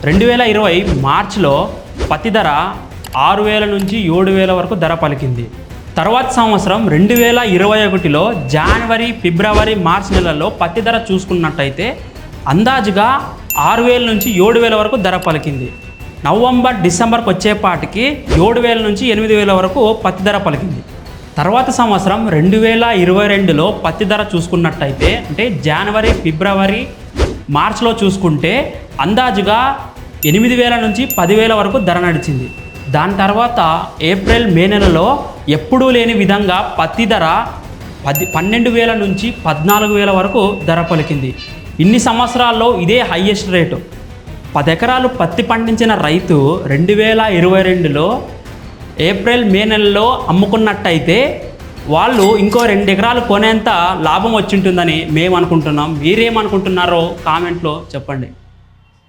2020 మార్చిలో పత్తి ధర 6,000 నుంచి 7,000 వరకు ధర పలికింది. తర్వాత సంవత్సరం 2021లో జనవరి, ఫిబ్రవరి, మార్చి నెలల్లో పత్తి ధర చూసుకున్నట్టయితే అందాజుగా 6,000 నుంచి 7,000 వరకు ధర పలికింది. నవంబర్, డిసెంబర్కి వచ్చేపాటికి 7,000 నుంచి 8,000 వరకు పత్తి ధర పలికింది. తర్వాత సంవత్సరం 2022లో పత్తి ధర చూసుకున్నట్టయితే అంటే జనవరి, ఫిబ్రవరి, మార్చిలో చూసుకుంటే అందాజుగా 8,000 నుంచి 10,000 వరకు ధర నడిచింది. దాని తర్వాత ఏప్రిల్, మే నెలలో ఎప్పుడూ లేని విధంగా పత్తి ధర 12,000 నుంచి 14,000 వరకు ధర పలికింది. ఇన్ని సంవత్సరాల్లో ఇదే హైయెస్ట్ రేటు. 10 ఎకరాలు పత్తి పండించిన రైతు 2022లో ఏప్రిల్, మే నెలలో అమ్ముకున్నట్టయితే వాళ్ళు ఇంకో 2 ఎకరాలు కొనేంత లాభం వచ్చింటుందని మేము అనుకుంటున్నాం. మీరేమనుకుంటున్నారో కామెంట్లో చెప్పండి.